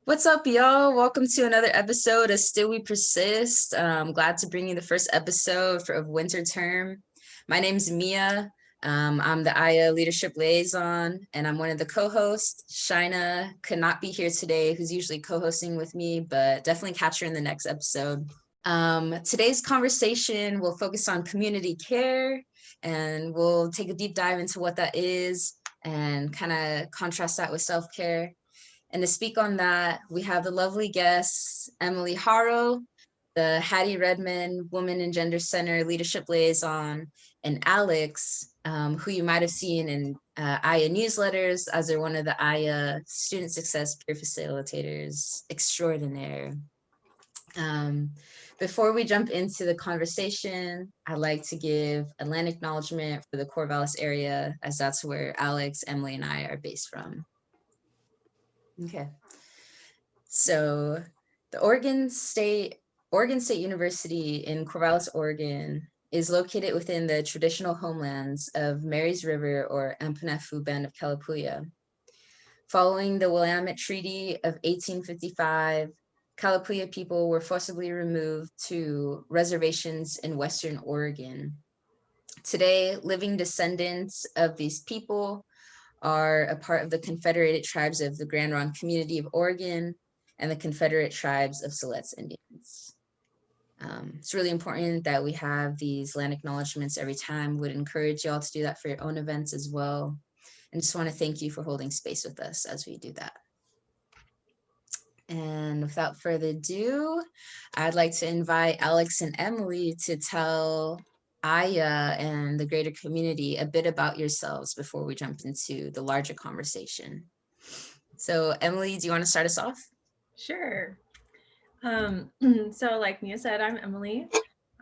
What's up, y'all? Welcome to another episode of Still We Persist. Glad to bring you the first episode of winter term. My name's Mia. I'm the AYA Leadership Liaison, and I'm one of the co-hosts. Shina could not be here today, who's usually co-hosting with me, but definitely catch her in the next episode. Today's conversation will focus on community care, and we'll take a deep dive into what that is and kind of contrast that with self-care. And to speak on that, we have the lovely guests, Emily Haro, the Hattie Redmond Women and Gender Center Leadership Liaison, and Alex, who you might have seen in AYA newsletters as they're one of the AYA Student Success Peer Facilitators extraordinaire. Before we jump into the conversation, I'd like to give an acknowledgement for the Corvallis area, as that's where Alex, Emily, and I are based from. Okay. So the Oregon State University in Corvallis, Oregon is located within the traditional homelands of Mary's River or Ampunafu Band of Kalapuya. Following the Willamette Treaty of 1855, Kalapuya people were forcibly removed to reservations in Western Oregon. Today, living descendants of these people are a part of the Confederated Tribes of the Grand Ronde Community of Oregon and the Confederate Tribes of Siletz Indians. It's really important that we have these land acknowledgements every time. Would encourage y'all to do that for your own events as well. And just want to thank you for holding space with us as we do that. And without further ado, I'd like to invite Alex and Emily to tell AYA and the greater community a bit about yourselves before we jump into the larger conversation. So Emily, do you want to start us off? Sure. So like Mia said, I'm Emily,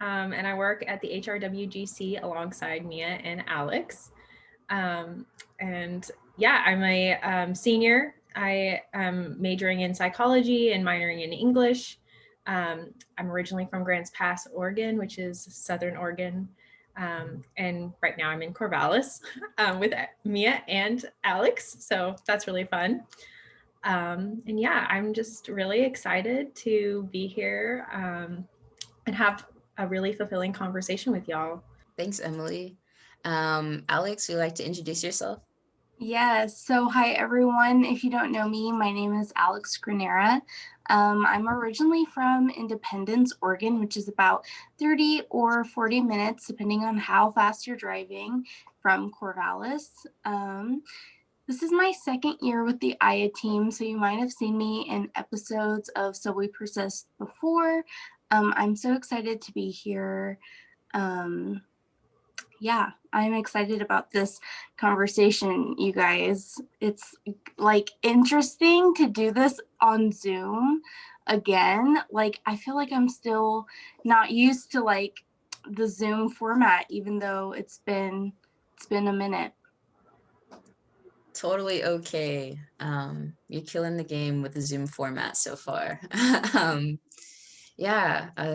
and I work at the HRWGC alongside Mia and Alex. And yeah, I'm a senior. I am majoring in psychology and minoring in English. I'm originally from Grants Pass, Oregon, which is Southern Oregon. And right now I'm in Corvallis with Mia and Alex. So that's really fun. And yeah, I'm just really excited to be here and have a really fulfilling conversation with y'all. Thanks, Emily. Alex, would you like to introduce yourself? Yes. So, hi, everyone. If you don't know me, my name is Alex Grenera. I'm originally from Independence, Oregon, which is about 30 or 40 minutes, depending on how fast you're driving from Corvallis. This is my second year with the AYA team, so you might have seen me in episodes of So We Persist before. I'm so excited to be here. Yeah, I'm excited about this conversation, you guys. It's like interesting to do this on Zoom again. Like, I feel like I'm still not used to like the Zoom format, even though it's been a minute. Totally okay. You're killing the game with the Zoom format so far.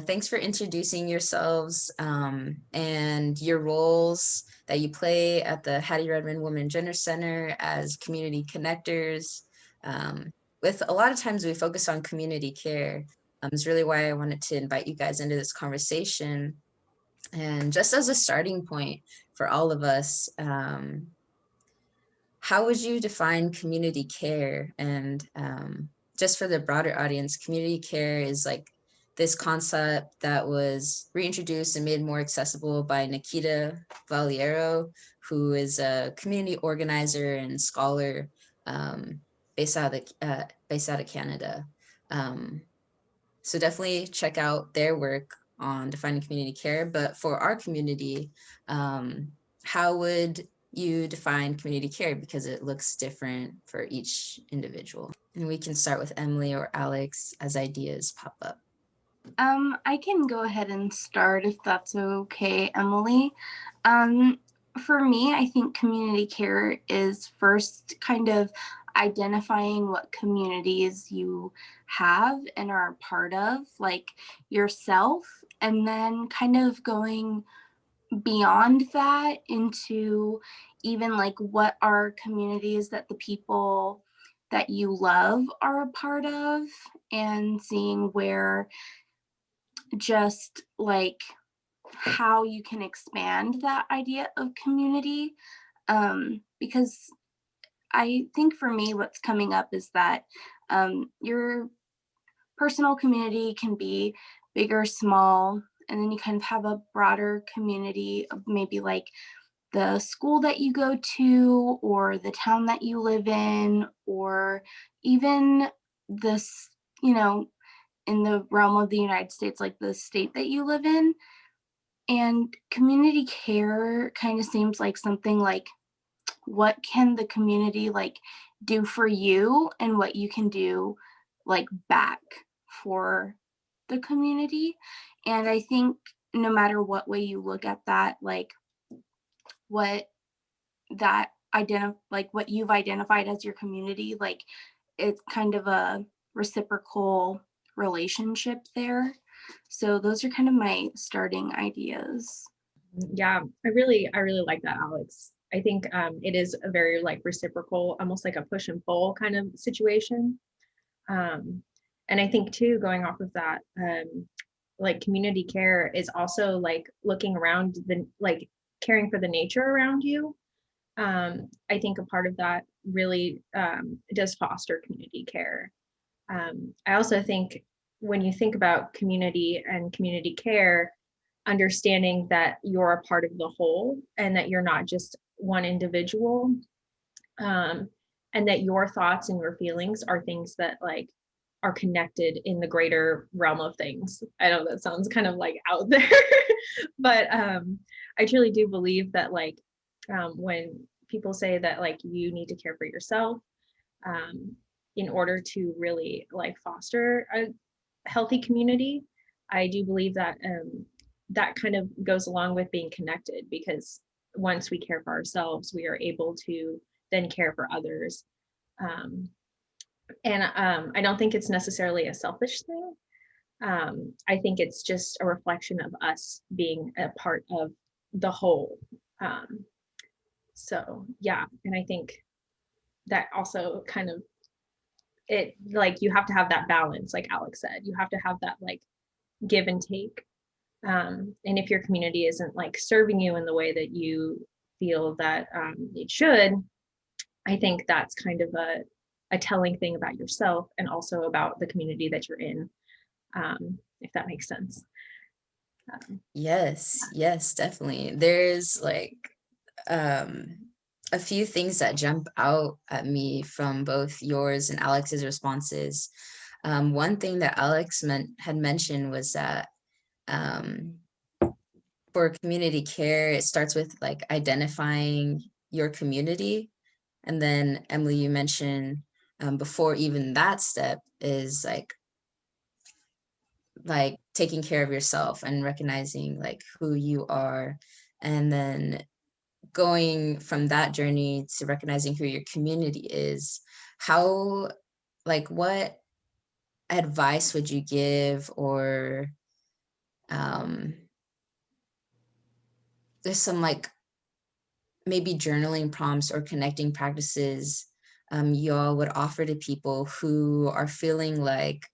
Thanks for introducing yourselves and your roles that you play at the Hattie Redmond Women Gender Center as community connectors. With a lot of times we focus on community care. Is really why I wanted to invite you guys into this conversation. And just as a starting point for all of us, how would you define community care? And just for the broader audience, community care is like this concept that was reintroduced and made more accessible by Nikita Valiero, who is a community organizer and scholar based out of Canada. So definitely check out their work on defining community care. But for our community, how would you define community care, because it looks different for each individual? And we can start with Emily or Alex as ideas pop up. I can go ahead and start if that's okay, Emily. For me, I think community care is first kind of identifying what communities you have and are a part of, like yourself, and then kind of going beyond that into even like what are communities that the people that you love are a part of, and seeing where just like how you can expand that idea of community. Because I think for me, what's coming up is that your personal community can be big or small, and then you kind of have a broader community of maybe like the school that you go to, or the town that you live in, or even this, in the realm of the United States, like the state that you live in. And community care kind of seems like something like, what can the community like do for you, and what you can do like back for the community. And I think no matter what way you look at that, like what what you've identified as your community, like it's kind of a reciprocal relationship there. So those are kind of my starting ideas. Yeah, I really like that, Alex. I think it is a very like reciprocal, almost like a push and pull kind of situation. And I think too, going off of that, like community care is also like looking around like caring for the nature around you. I think a part of that really does foster community care. I also think when you think about community and community care, understanding that you're a part of the whole and that you're not just one individual, and that your thoughts and your feelings are things that like are connected in the greater realm of things. I know that sounds kind of like out there, but I truly do believe that like when people say that like you need to care for yourself in order to really like foster a healthy community, I do believe that that kind of goes along with being connected, because once we care for ourselves, we are able to then care for others. And I don't think it's necessarily a selfish thing. I think it's just a reflection of us being a part of the whole. So yeah, and I think that also kind of it like you have to have that balance, like Alex said, you have to have that like give and take. And if your community isn't like serving you in the way that you feel that it should, I think that's kind of a telling thing about yourself and also about the community that you're in, if that makes sense. Yes, definitely. There's like a few things that jump out at me from both yours and Alex's responses. One thing that Alex had mentioned was that for community care, it starts with like identifying your community. And then Emily, you mentioned before even that step is like taking care of yourself and recognizing like who you are, and then going from that journey to recognizing who your community is. How, like, what advice would you give, or there's some like maybe journaling prompts or connecting practices y'all would offer to people who are feeling like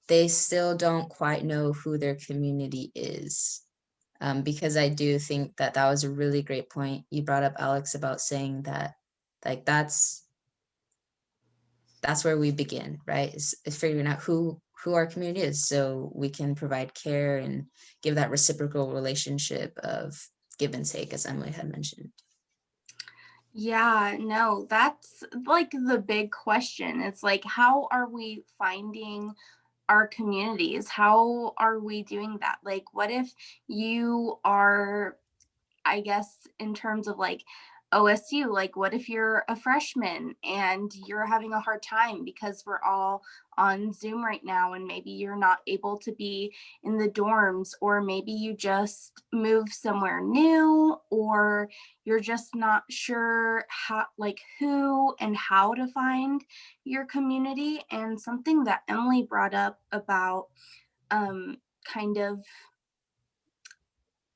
they still don't quite know who their community is? Because I do think that that was a really great point you brought up, Alex, about saying that like that's where we begin, right? Is figuring out who our community is, so we can provide care and give that reciprocal relationship of give and take, as Emily had mentioned. Yeah, no, that's like the big question. It's like, how are we finding our communities? How are we doing that? Like, what if you are, I guess, in terms of like OSU, like what if you're a freshman and you're having a hard time because we're all on Zoom right now, and maybe you're not able to be in the dorms, or maybe you just move somewhere new, or you're just not sure how, like who and how to find your community. And something that Emily brought up about kind of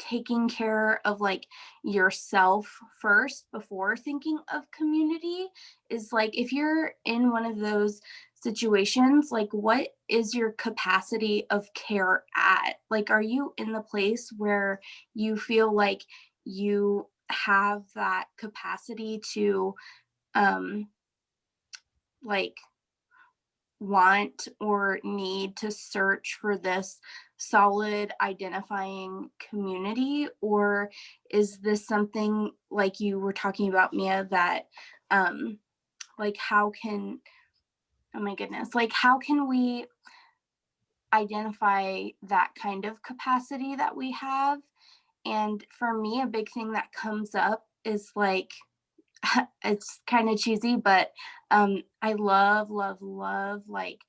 taking care of like yourself first before thinking of community is like, if you're in one of those situations, like what is your capacity of care at? Like, are you in the place where you feel like you have that capacity to like want or need to search for this solid identifying community? Or is this something like you were talking about, Mia, that like how can, oh my goodness, like how can we identify that kind of capacity that we have? And for me, a big thing that comes up is like, it's kind of cheesy, but I love, love, love like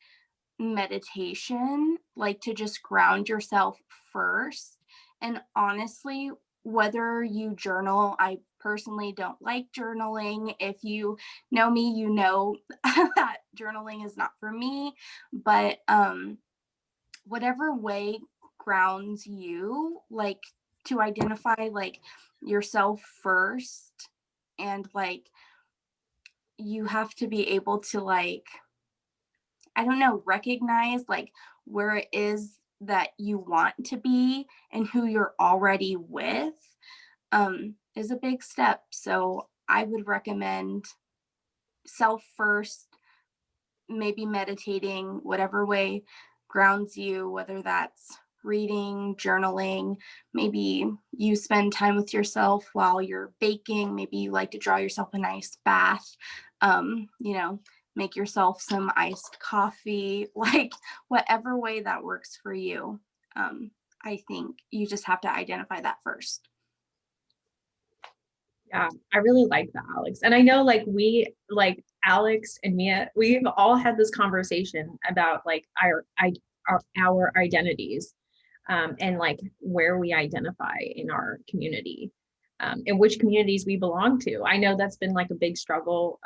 meditation, like to just ground yourself first. And honestly, whether you journal, I personally don't like journaling. If you know me, you know that journaling is not for me, but whatever way grounds you, like to identify like yourself first, and like you have to be able to like, I don't know, recognize like where it is that you want to be and who you're already with is a big step. So I would recommend self first, maybe meditating, whatever way grounds you, whether that's reading, journaling, maybe you spend time with yourself while you're baking, maybe you like to draw yourself a nice bath, you know, make yourself some iced coffee, like whatever way that works for you. I think you just have to identify that first. Yeah, I really like that, Alex. And I know like we, like Alex and Mia, we've all had this conversation about like our identities, and like where we identify in our community, and which communities we belong to. I know that's been like a big struggle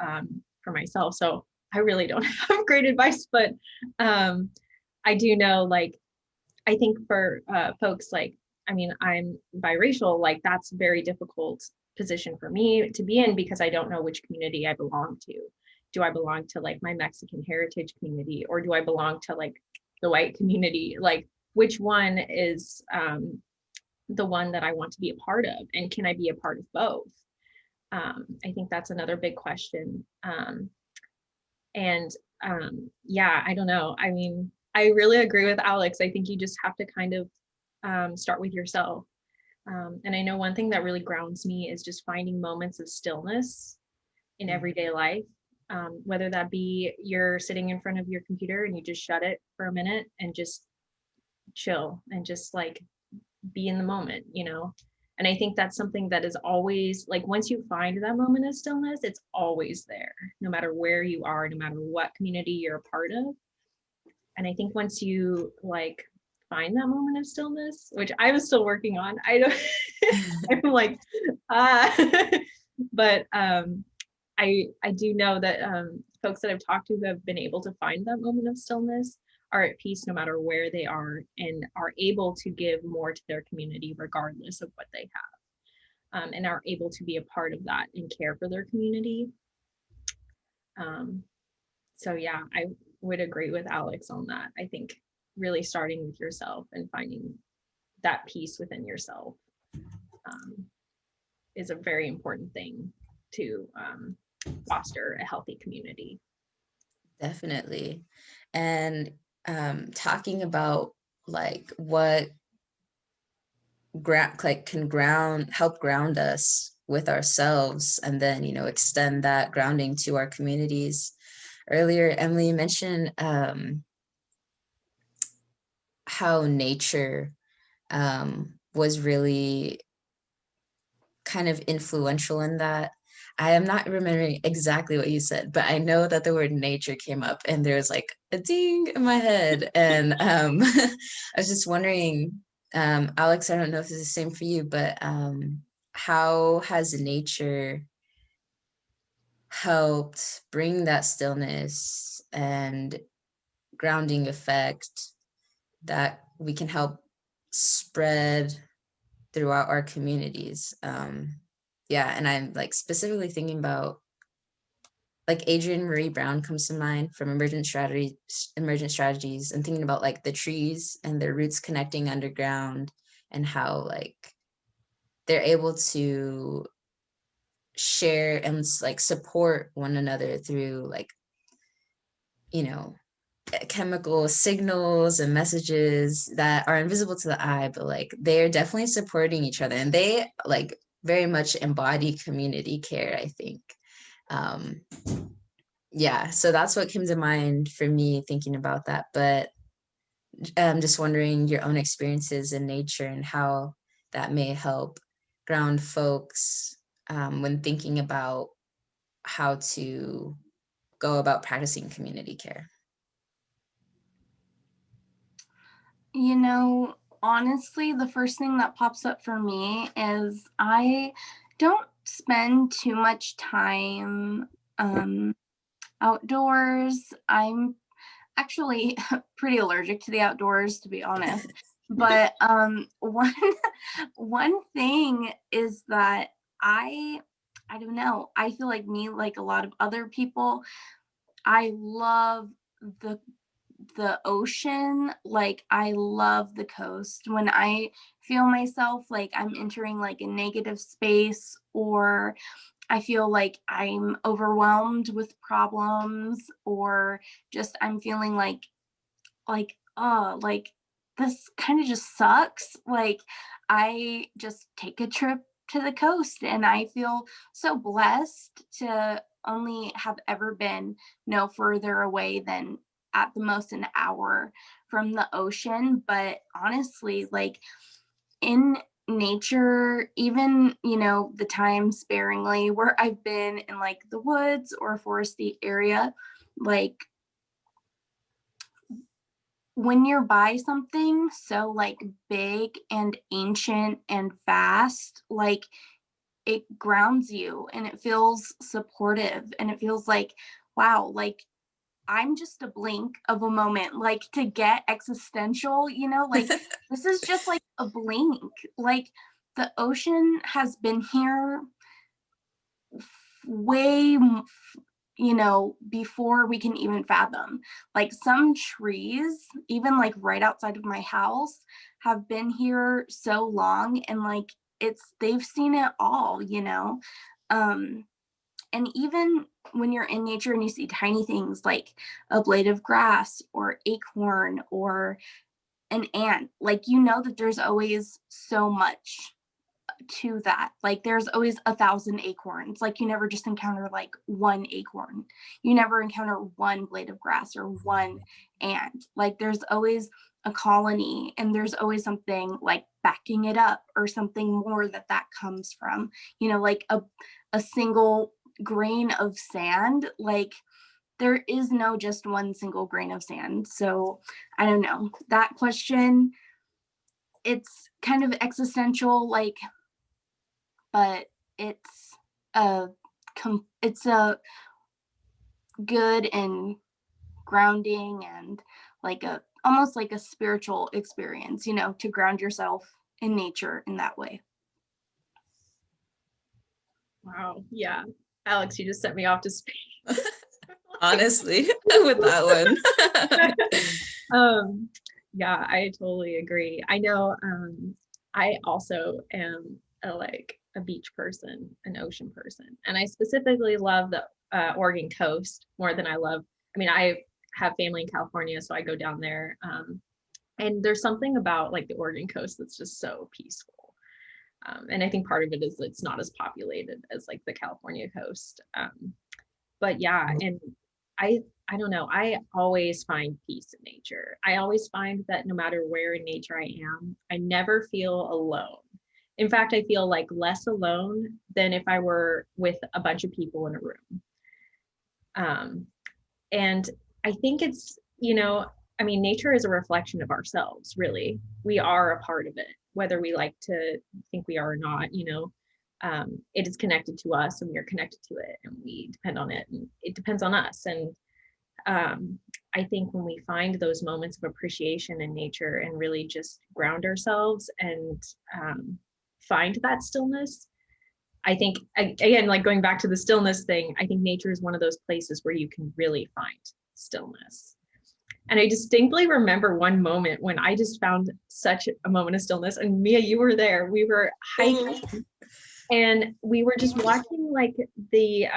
for myself. So I really don't have great advice, but I do know, like, I think for folks like, I mean, I'm biracial, like that's a very difficult position for me to be in because I don't know which community I belong to. Do I belong to like my Mexican heritage community, or do I belong to like the white community? Like, which one is the one that I want to be a part of? And can I be a part of both? I think that's another big question. And yeah, I don't know. I mean, I really agree with Alex. I think you just have to kind of start with yourself. And I know one thing that really grounds me is just finding moments of stillness in everyday life. Whether that be you're sitting in front of your computer and you just shut it for a minute and just chill and just like be in the moment, you know? And I think that's something that is always like, once you find that moment of stillness, it's always there, no matter where you are, no matter what community you're a part of. And I think once you like find that moment of stillness, which I was still working on, I don't, I'm like, but I do know that folks that I've talked to who have been able to find that moment of stillness are at peace no matter where they are, and are able to give more to their community regardless of what they have, and are able to be a part of that and care for their community. So yeah, I would agree with Alex on that. I think really starting with yourself and finding that peace within yourself is a very important thing to foster a healthy community. Definitely. And talking about like what can help ground us with ourselves, and then, you know, extend that grounding to our communities. Earlier, Emily mentioned how nature was really kind of influential in that. I am not remembering exactly what you said, but I know that the word nature came up and there was like a ding in my head. And I was just wondering, Alex, I don't know if it's the same for you, but how has nature helped bring that stillness and grounding effect that we can help spread throughout our communities. Yeah, and I'm like specifically thinking about, like, Adrienne Marie Brown comes to mind from emergent strategies, and thinking about like the trees and their roots connecting underground, and how like they're able to share and like support one another through like, you know, chemical signals and messages that are invisible to the eye, but like they're definitely supporting each other, and they like very much embody community care, I think. um yeah, so that's what came to mind for me thinking about that. But I'm just wondering your own experiences in nature and how that may help ground folks when thinking about how to go about practicing community care. You know, honestly, the first thing that pops up for me is I don't spend too much time outdoors. I'm actually pretty allergic to the outdoors, to be honest. But one thing is that I don't know. I feel like me, like a lot of other people, I love the ocean. Like I love the coast. When I feel myself like I'm entering like a negative space, or I feel like I'm overwhelmed with problems, or just I'm feeling like this kind of just sucks. Like I just take a trip to the coast, and I feel so blessed to only have ever been no further away than at the most an hour from the ocean. But honestly, like in nature, even, you know, the time sparingly where I've been in like the woods or foresty area, like when you're by something so like big and ancient and vast, like it grounds you and it feels supportive, and it feels like, wow, like I'm just a blink of a moment. Like to get existential, you know, like this is just like a blink. Like the ocean has been here way, you know, before we can even fathom. Like some trees, even like right outside of my house, have been here so long, and like they've seen it all, you know. Um, and even when you're in nature and you see tiny things like a blade of grass or acorn or an ant, like you know that there's always so much to that. Like there's always 1,000 acorns. Like you never just encounter like one acorn. You never encounter one blade of grass or one ant. Like there's always a colony, and there's always something like backing it up, or something more that comes from, you know, like a single grain of sand. Like there is no just one single grain of sand. So I don't know, that question, it's kind of existential, like, but it's a it's a good and grounding, and like a almost like a spiritual experience, you know, to ground yourself in nature in that way. Wow. Yeah. Alex, you just sent me off to space. Honestly, with that one. Yeah, I totally agree. I know I also am a beach person, an ocean person, and I specifically love the Oregon coast more than I have family in California, so I go down there. And there's something about like the Oregon coast that's just so peaceful. And I think part of it is it's not as populated as like the California coast. But yeah, and I don't know, I always find peace in nature. I always find that no matter where in nature I am, I never feel alone. In fact, I feel like less alone than if I were with a bunch of people in a room. And I think it's, you know, I mean, nature is a reflection of ourselves, really. We are a part of it, whether we like to think we are or not, you know. It is connected to us, and we are connected to it, and we depend on it, and it depends on us. And I think when we find those moments of appreciation in nature and really just ground ourselves and find that stillness. I think, again, like going back to the stillness thing, I think nature is one of those places where you can really find stillness. And I distinctly remember one moment when I just found such a moment of stillness. And Mia, you were there. We were hiking and we were just watching like the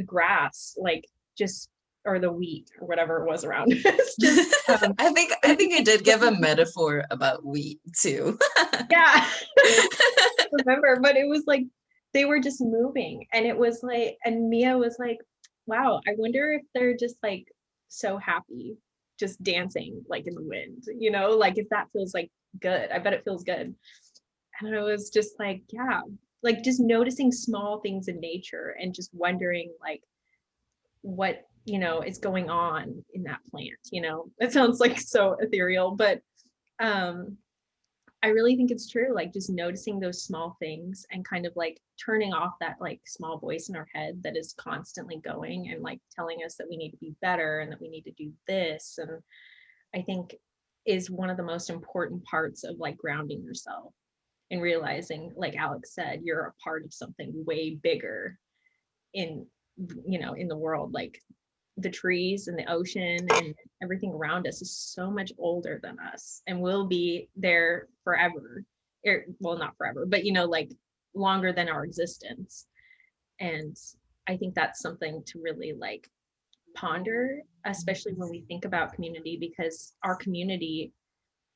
grass, like just, or the wheat or whatever it was around us. Just, I think I did give a metaphor about wheat too. yeah, I remember, but it was like they were just moving, and it was like, and Mia was like, "Wow, I wonder if they're just like so happy, just dancing like in the wind, you know, like if that feels like good. I bet it feels good." And I was just like, yeah, like just noticing small things in nature and just wondering like what, you know, is going on in that plant, you know. It sounds like so ethereal, but I really think it's true, like just noticing those small things and kind of like turning off that like small voice in our head that is constantly going and like telling us that we need to be better and that we need to do this. And I think is one of the most important parts of like grounding yourself and realizing, like Alex said, you're a part of something way bigger in, you know, in the world. Like the trees and the ocean and everything around us is so much older than us and will be there forever. Well, not forever, but you know, like longer than our existence. And I think that's something to really like ponder, especially when we think about community, because our community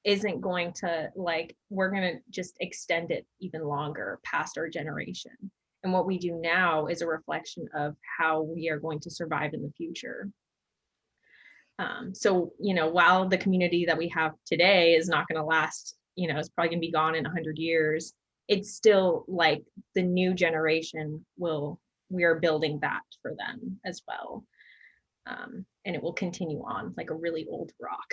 isn't going to like, we're going to just extend it even longer past our generation. And what we do now is a reflection of how we are going to survive in the future. So, you know, while the community that we have today is not going to last, you know, it's probably going to be gone in 100 years, it's still like the new generation we are building that for them as well. And it will continue on like a really old rock.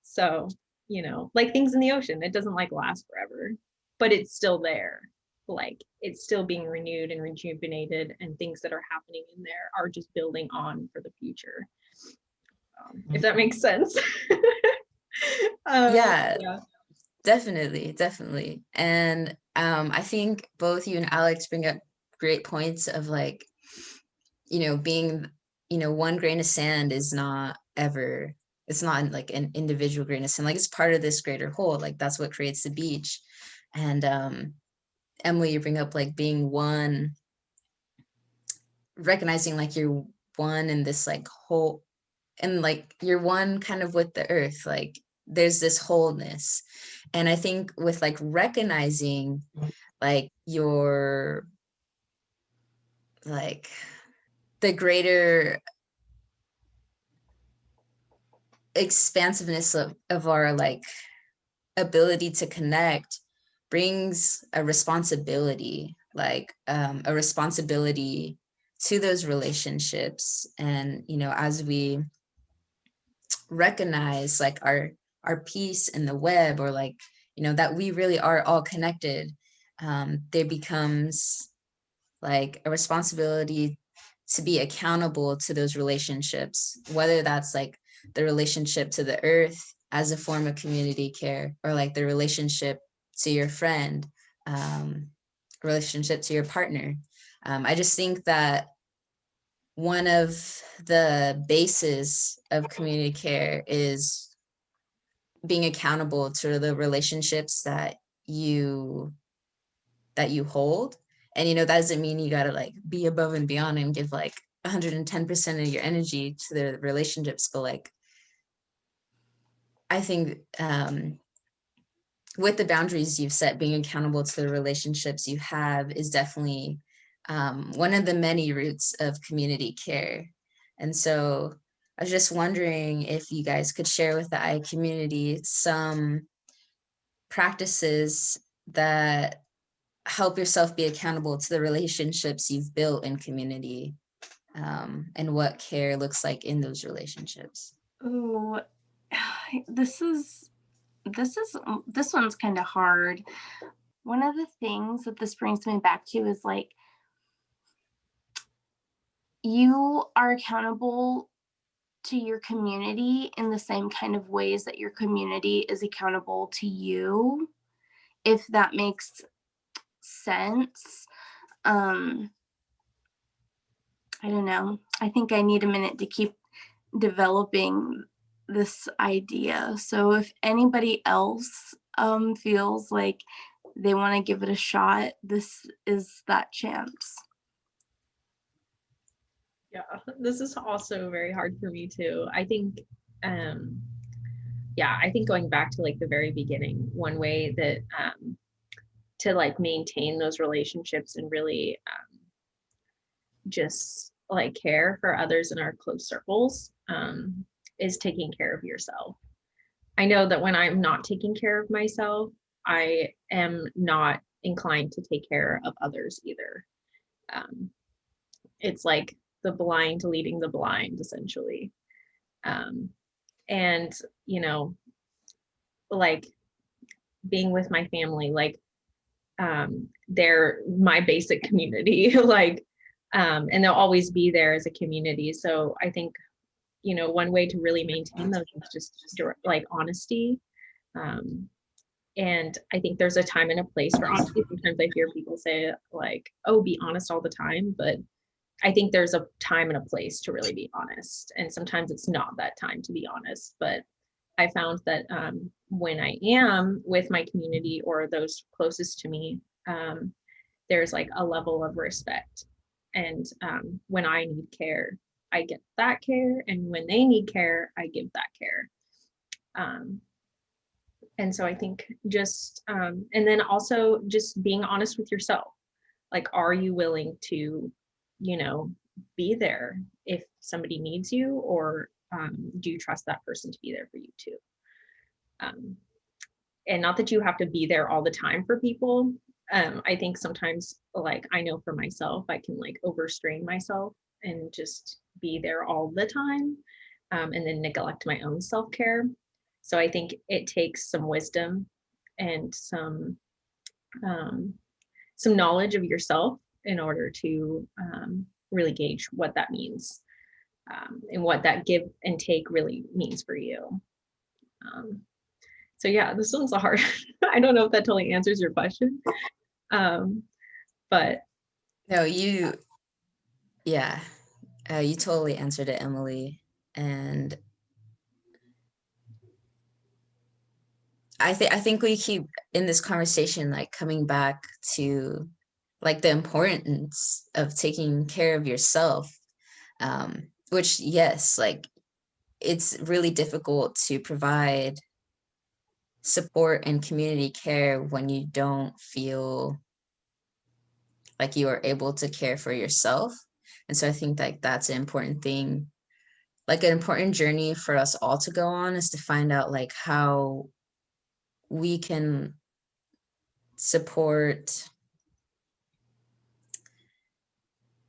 So, you know, like things in the ocean, it doesn't like last forever, but it's still there. Like it's still being renewed and rejuvenated, and things that are happening in there are just building on for the future. If that makes sense. Yeah, Yeah. definitely. And I think both you and Alex bring up great points of like, you know, being, you know, one grain of sand is not ever, it's not like an individual grain of sand, like it's part of this greater whole, like that's what creates the beach. And Emily, you bring up like being one, recognizing like you're one in this like whole, and like you're one kind of with the earth, like there's this wholeness. And I think with like recognizing like your, like the greater expansiveness of our like ability to connect brings a responsibility, like a responsibility to those relationships. And you know, as we recognize like our piece in the web, or like, you know, that we really are all connected, there becomes like a responsibility to be accountable to those relationships, whether that's like the relationship to the earth as a form of community care, or like the relationship to your friend, relationship to your partner. I just think that one of the bases of community care is being accountable to the relationships that you hold. And you know, that doesn't mean you got to like be above and beyond and give like 110% of your energy to the relationships, but like I think with the boundaries you've set, being accountable to the relationships you have is definitely one of the many roots of community care. And so I was just wondering if you guys could share with the I community some practices that help yourself be accountable to the relationships you've built in community, and what care looks like in those relationships. Oh, this one's kind of hard. One of the things that this brings me back to is like, you are accountable to your community in the same kind of ways that your community is accountable to you. if that makes sense. I don't know. I think I need a minute to keep developing this idea. So if anybody else feels like they want to give it a shot, this is that chance. Yeah, this is also very hard for me too. I think, yeah, I think going back to like the very beginning, one way that to like maintain those relationships and really just like care for others in our close circles is taking care of yourself. I know that when I'm not taking care of myself, I am not inclined to take care of others either. It's like the blind leading the blind, essentially. And, you know, like being with my family, like they're my basic community, like, and they'll always be there as a community. So I think, you know, one way to really maintain those is just like honesty. And I think there's a time and a place for honesty. Sometimes I hear people say like, oh, be honest all the time. But I think there's a time and a place to really be honest. And sometimes it's not that time to be honest. But I found that when I am with my community or those closest to me, there's like a level of respect. And when I need care, I get that care. And when they need care, I give that care. And so I think just, and then also just being honest with yourself. Like, are you willing to, you know, be there if somebody needs you, or do you trust that person to be there for you too? And not that you have to be there all the time for people. I think sometimes, like, I know for myself, I can like overstrain myself and just be there all the time, and then neglect my own self-care. So I think it takes some wisdom and some knowledge of yourself in order to really gauge what that means, and what that give and take really means for you. So yeah, this one's a hard, I don't know if that totally answers your question. But No, you totally answered it, Emily. And I think we keep in this conversation like coming back to like the importance of taking care of yourself, which, yes, like it's really difficult to provide support and community care when you don't feel like you are able to care for yourself. And so I think like that's an important thing, like an important journey for us all to go on, is to find out like how we can support,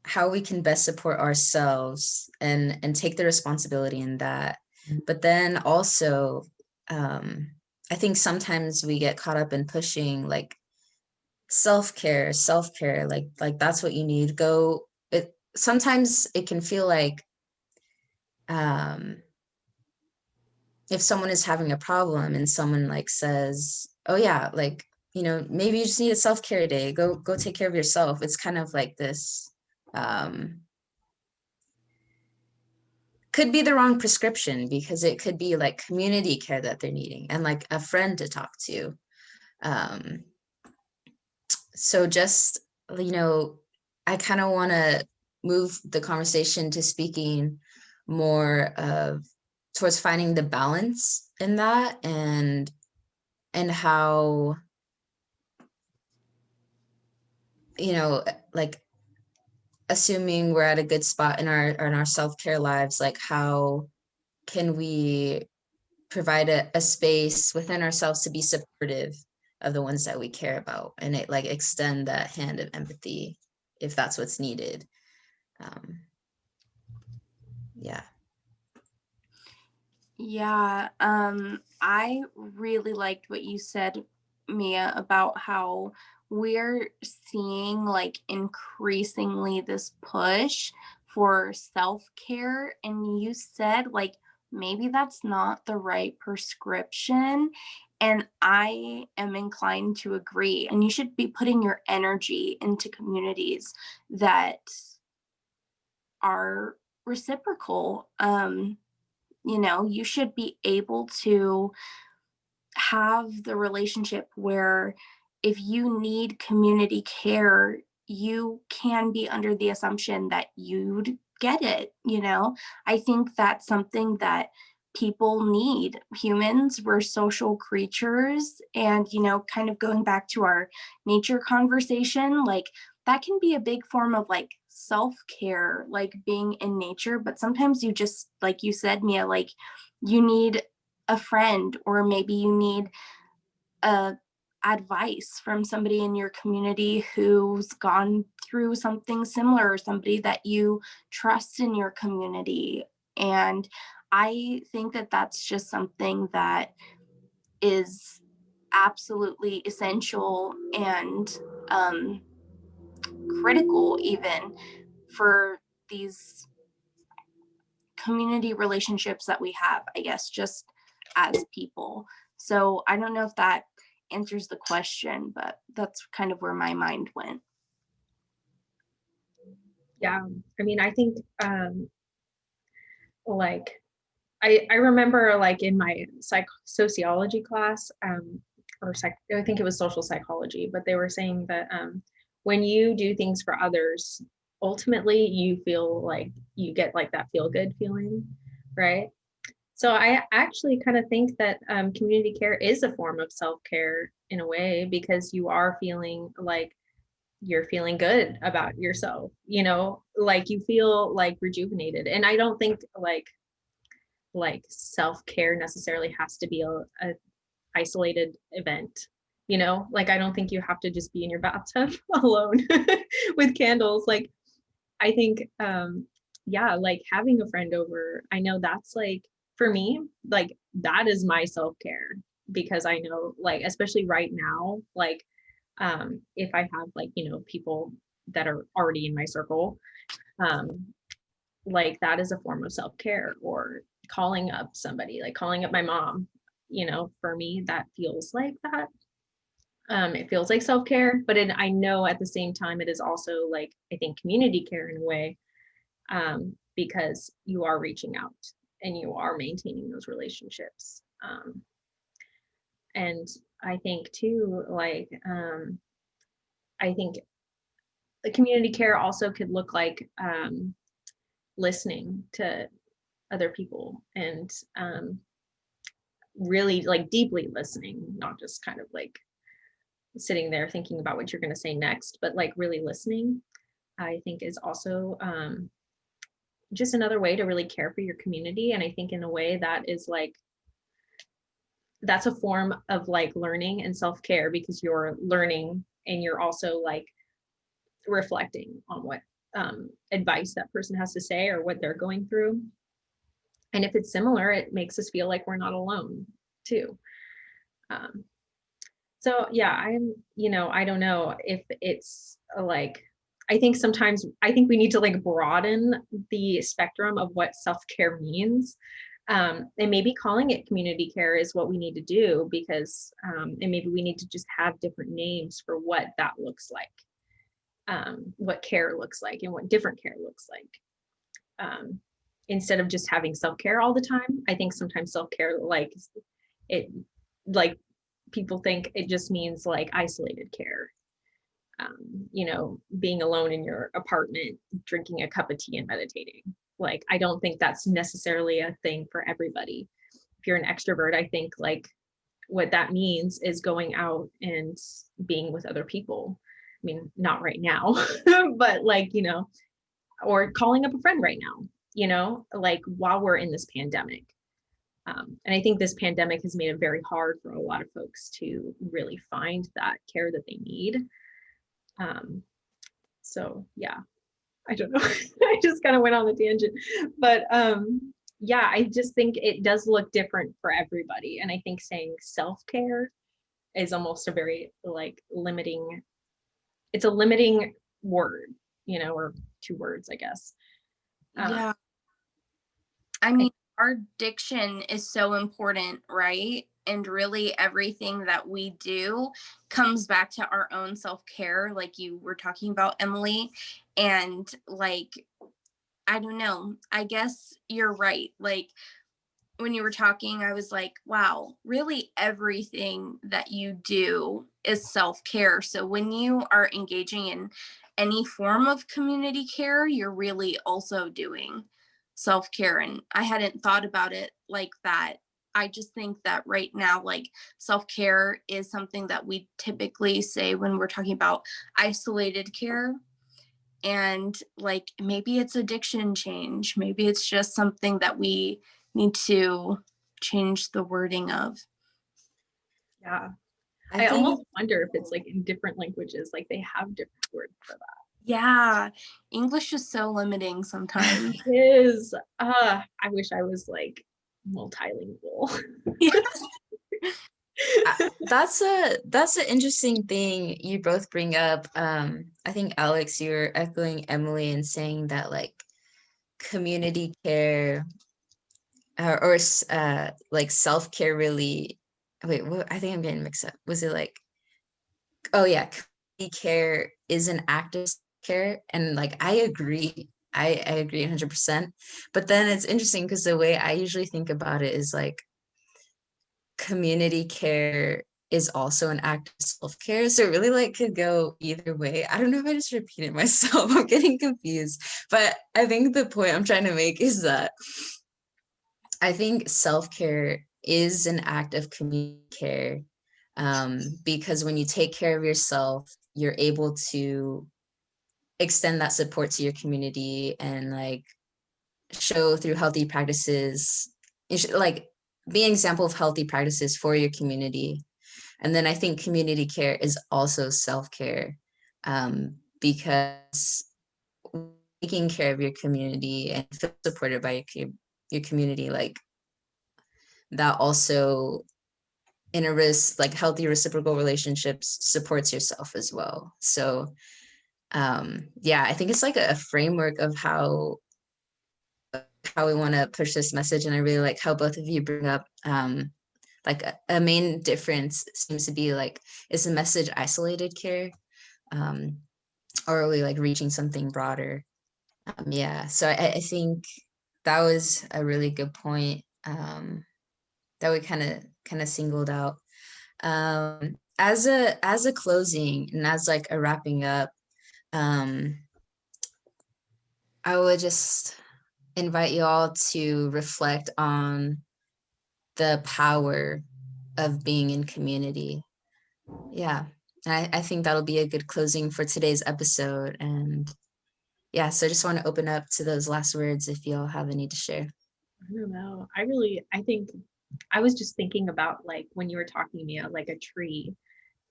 how we can best support ourselves and take the responsibility in that. But then also, I think sometimes we get caught up in pushing like self-care, like that's what you need. Sometimes it can feel like if someone is having a problem and someone like says, oh yeah, like, you know, maybe you just need a self-care day, go take care of yourself. It's kind of like this, could be the wrong prescription, because it could be like community care that they're needing and like a friend to talk to. So just, you know, I kind of want to move the conversation to speaking more of towards finding the balance in that, and how, you know, like assuming we're at a good spot in our self-care lives, like how can we provide a space within ourselves to be supportive of the ones that we care about, and it like extend that hand of empathy if that's what's needed. Yeah. Yeah, I really liked what you said, Mia, about how we're seeing like increasingly this push for self-care. And you said like maybe that's not the right prescription. And I am inclined to agree. And you should be putting your energy into communities that are reciprocal. You should be able to have the relationship where if you need community care, you can be under the assumption that you'd get it. I think that's something that people need. Humans, we're social creatures. And, kind of going back to our nature conversation, like that can be a big form of like self-care, like being in nature. But sometimes you just, like you said, Mia, like you need a friend, or maybe you need advice from somebody in your community who's gone through something similar, or somebody that you trust in your community. And I think that that's just something that is absolutely essential and critical even for these community relationships that we have, I guess, just as people. So I don't know if that answers the question, but that's kind of where my mind went. Yeah, I mean, I think like I remember like in my sociology class, I think it was social psychology, but they were saying that when you do things for others, ultimately you feel like you get like that feel good feeling, right? So I actually kind of think that community care is a form of self-care in a way, because you are feeling like you're feeling good about yourself, like you feel like rejuvenated. And I don't think like self-care necessarily has to be a isolated event, like I don't think you have to just be in your bathtub alone with candles. Like I think yeah, like having a friend over, I know that's like, for me, like that is my self-care, because I know, like, especially right now, like if I have like, people that are already in my circle, like that is a form of self-care. Or calling up somebody, like calling up my mom, for me, that feels like that. It feels like self-care, but I know at the same time, it is also like, I think, community care in a way, because you are reaching out and you are maintaining those relationships. And I think too, like, I think the community care also could look like listening to other people, and really like deeply listening, not just kind of like sitting there thinking about what you're going to say next, but like really listening, I think is also just another way to really care for your community. And I think in a way that is like, that's a form of like learning and self-care, because you're learning and you're also like reflecting on what advice that person has to say or what they're going through. And if it's similar, it makes us feel like we're not alone too. So yeah, I don't know if it's like, I think sometimes, I think we need to like broaden the spectrum of what self-care means. And maybe calling it community care is what we need to do, because, and maybe we need to just have different names for what that looks like, what care looks like and what different care looks like. Instead of just having self-care all the time. I think sometimes self-care, like it, like people think it just means like isolated care, being alone in your apartment, drinking a cup of tea and meditating. Like, I don't think that's necessarily a thing for everybody. If you're an extrovert, I think like what that means is going out and being with other people. I mean, not right now, but like, or calling up a friend right now, like while we're in this pandemic. And I think this pandemic has made it very hard for a lot of folks to really find that care that they need. So yeah, I don't know. I just kind of went on the tangent, but yeah, I just think it does look different for everybody. And I think saying self-care is almost a very like limiting, it's a limiting word, or two words, I guess. Yeah. I mean, our diction is so important, right? And really everything that we do comes back to our own self-care, like you were talking about, Emily. And like, I don't know, I guess you're right. Like when you were talking, I was like, wow, really everything that you do is self-care. So when you are engaging in any form of community care, you're really also doing self-care. And I hadn't thought about it like that. I just think that right now, like self-care is something that we typically say when we're talking about isolated care. And like maybe it's addiction change, maybe it's just something that we need to change the wording of. Yeah. I I think almost wonder if it's like in different languages, like they have different words for that. Yeah, English is so limiting sometimes. It is. I wish I was like multilingual. that's an interesting thing you both bring up. I think Alex, you're echoing Emily and saying that like community care or like self-care really wait, what, I think I'm getting mixed up. Was it like, oh yeah, community care is an act of care, and like I agree. I agree 100%. But then it's interesting because the way I usually think about it is like community care is also an act of self-care. So it really like could go either way. I don't know if I just repeated myself. I'm getting confused. But I think the point I'm trying to make is that I think self-care is an act of community care, because when you take care of yourself, you're able to extend that support to your community and like show through healthy practices, like be an example of healthy practices for your community. And then I think community care is also self-care, because taking care of your community and feel supported by your community, like that also in a like healthy reciprocal relationships supports yourself as well. So yeah, I think it's like a framework of how we want to push this message. And I really like how both of you bring up like a main difference seems to be like, is the message isolated care, or are we like reaching something broader? Yeah, so I think that was a really good point, that we kind of singled out. As a closing and as like a wrapping up, I would just invite you all to reflect on the power of being in community. Yeah, I think that'll be a good closing for today's episode. And yeah, so I just want to open up to those last words if you all have any to share. I don't know. I think I was just thinking about like when you were talking to me, like a tree,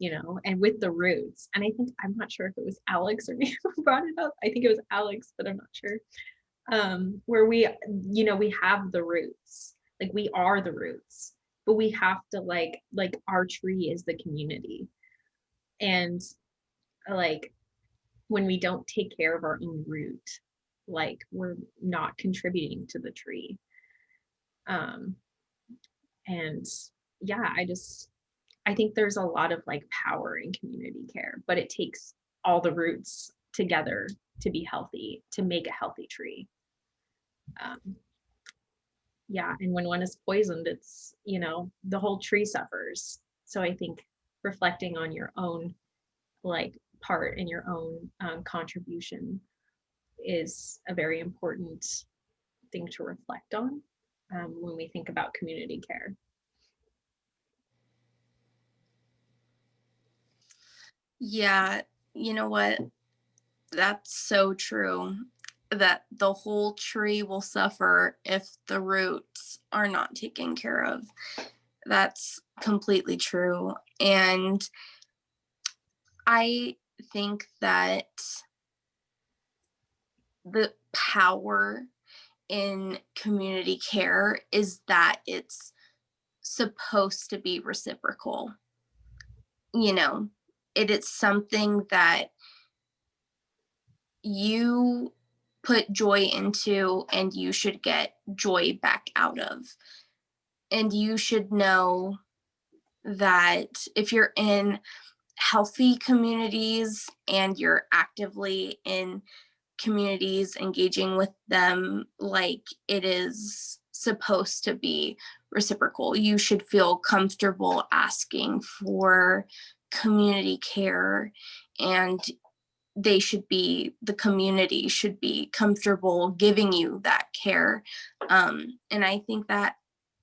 and with the roots. And I think, I'm not sure if it was Alex or me who brought it up. I think it was Alex, but I'm not sure. Where we have the roots, like we are the roots, but we have to like our tree is the community. And like when we don't take care of our own root, like we're not contributing to the tree. And yeah, I think there's a lot of like power in community care, but it takes all the roots together to be healthy, to make a healthy tree. Yeah, and when one is poisoned, it's, the whole tree suffers. So I think reflecting on your own like part and your own contribution is a very important thing to reflect on when we think about community care. Yeah, you know what? That's so true. That the whole tree will suffer if the roots are not taken care of. That's completely true. And I think that the power in community care is that it's supposed to be reciprocal. It is something that you put joy into and you should get joy back out of. And you should know that if you're in healthy communities and you're actively in communities engaging with them like it is supposed to be reciprocal, you should feel comfortable asking for community care, and the community should be comfortable giving you that care. And I think that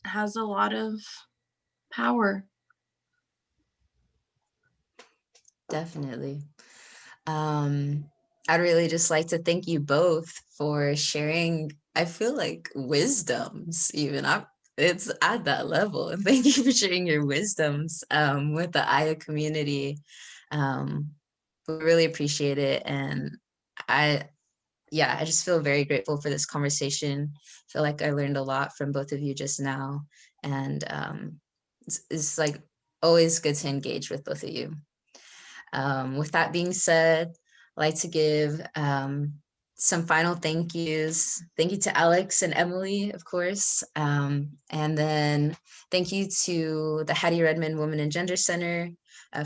has a lot of power. Definitely. I'd really just like to thank you both for sharing, I feel like wisdoms, it's at that level. And thank you for sharing your wisdoms with the Aya community. We really appreciate it. And I just feel very grateful for this conversation. I feel like I learned a lot from both of you just now. And it's like always good to engage with both of you. With that being said, I'd like to give some final thank yous. Thank you to Alex and Emily, of course. And then thank you to the Hattie Redmond Women and Gender Center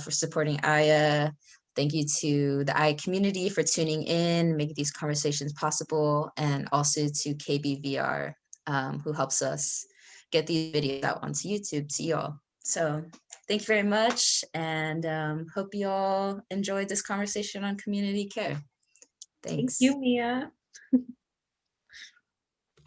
for supporting Aya. Thank you to the Aya community for tuning in, making these conversations possible, and also to KBVR, who helps us get these videos out onto YouTube to y'all. So thank you very much, and hope you all enjoyed this conversation on community care. Thanks. Thank you, Mia.